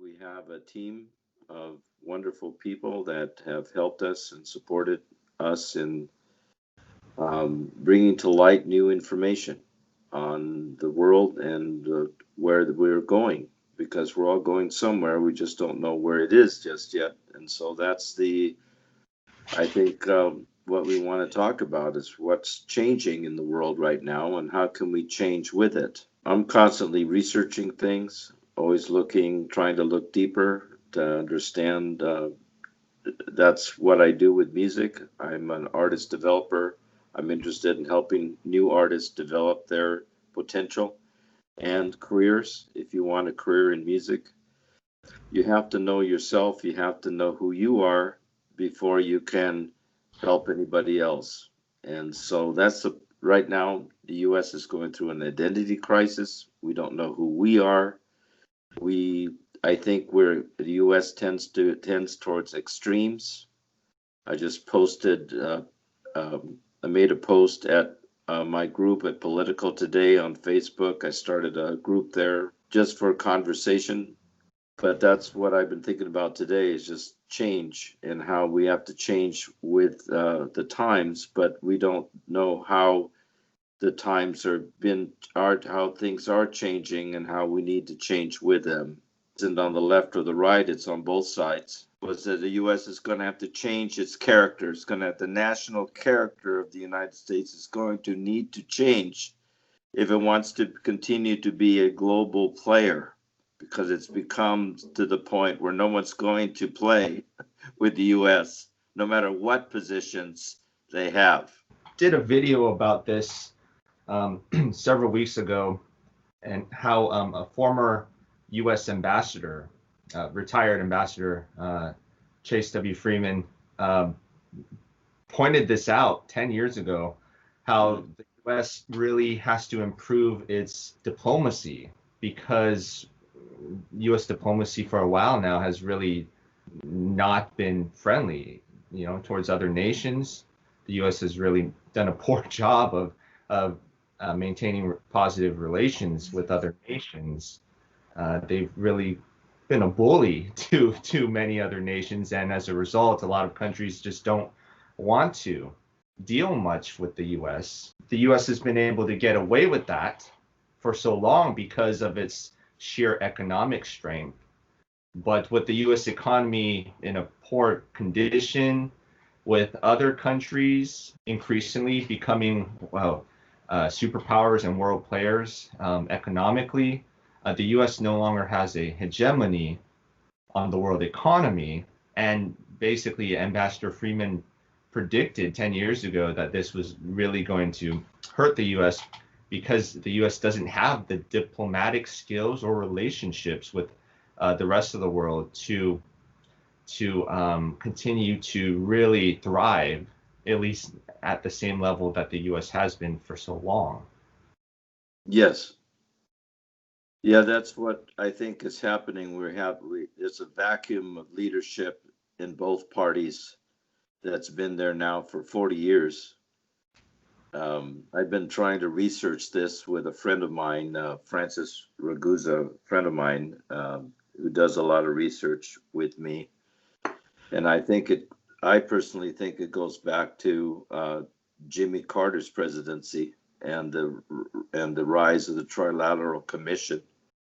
we have a team of wonderful people that have helped us and supported us in bringing to light new information on the world and where we're going, because we're all going somewhere. We just don't know where it is just yet. And so that's I think, what we want to talk about is what's changing in the world right now and how can we change with it. I'm constantly researching things, always trying to look deeper to understand. That's what I do with music. I'm an artist developer. I'm interested in helping new artists develop their potential and careers. If you want a career in music, you have to know yourself. You have to know who you are before you can help anybody else. And so right now, the U.S. is going through an identity crisis. We don't know who we are. I think the U.S. tends towards extremes. I just posted, I made a post at my group at Political Today on Facebook. I started a group there just for conversation. But that's what I've been thinking about today, is just change and how we have to change with the times, but we don't know how the times how things are changing and how we need to change with them. It isn't on the left or the right, it's on both sides. Was that the U.S. is going to have to change its character. The national character of the United States is going to need to change if it wants to continue to be a global player, because it's become to the point where no one's going to play with the U.S., no matter what positions they have. Did a video about this several weeks ago, and how a former U.S. ambassador, retired ambassador, Chase W. Freeman, pointed this out 10 years ago, how the U.S. really has to improve its diplomacy, because U.S. diplomacy for a while now has really not been friendly, towards other nations. The U.S. has really done a poor job of maintaining positive relations with other nations. They've really been a bully to many other nations, and as a result, a lot of countries just don't want to deal much with the U.S. The U.S. has been able to get away with that for so long because of its sheer economic strength. But with the U.S. economy in a poor condition, with other countries increasingly becoming superpowers and world players economically, the U.S. no longer has a hegemony on the world economy. And basically, Ambassador Freeman predicted 10 years ago that this was really going to hurt the U.S. because the U.S. doesn't have the diplomatic skills or relationships with the rest of the world to continue to really thrive, at least at the same level that the U.S. has been for so long. Yes. Yeah, that's what I think is happening. There's a vacuum of leadership in both parties that's been there now for 40 years. I've been trying to research this with a friend of mine, Francis Ragusa, a friend of mine, who does a lot of research with me. And I personally think it goes back to Jimmy Carter's presidency and the rise of the Trilateral Commission.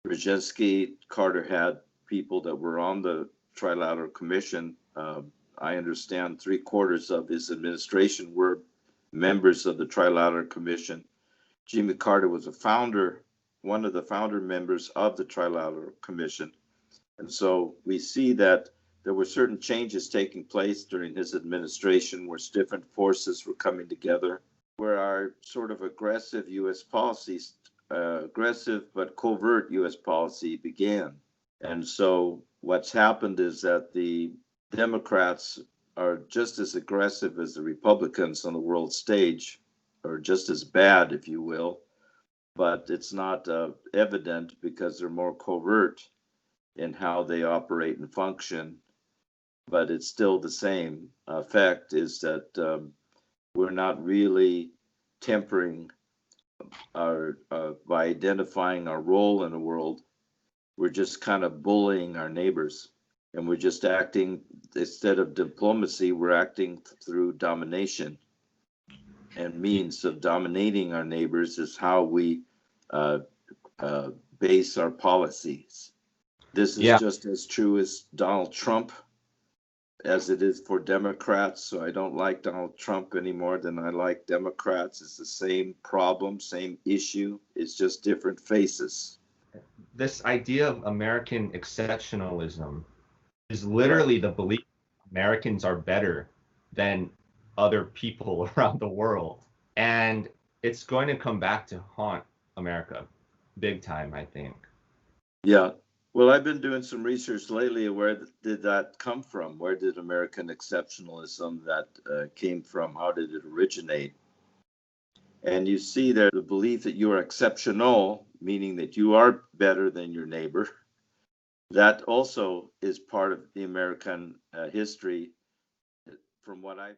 Brzezinski, Carter had people that were on the Trilateral Commission. I understand 3/4 of his administration were members of the Trilateral Commission. Jimmy Carter was one of the founder members of the Trilateral Commission. And so we see that there were certain changes taking place during his administration where different forces were coming together, where our sort of aggressive U.S. policies, aggressive but covert U.S. policy began. And so what's happened is that the Democrats are just as aggressive as the Republicans on the world stage, or just as bad, if you will, but it's not evident because they're more covert in how they operate and function. But it's still the same effect, is that we're not really tempering by identifying our role in the world we're just kind of bullying our neighbors, and we're just acting, instead of diplomacy, we're acting through domination. And means of dominating our neighbors is how we uh, base our policies. This is just as true as Donald Trump as it is for Democrats. So I don't like Donald Trump any more than I like Democrats. It's the same problem, same issue. It's just different faces. This idea of American exceptionalism is literally the belief Americans are better than other people around the world. And it's going to come back to haunt America big time, I think. Yeah. Well, I've been doing some research lately. Where did that come from? Where did American exceptionalism that came from? How did it originate? And you see there the belief that you are exceptional, meaning that you are better than your neighbor. That also is part of the American history. From what I've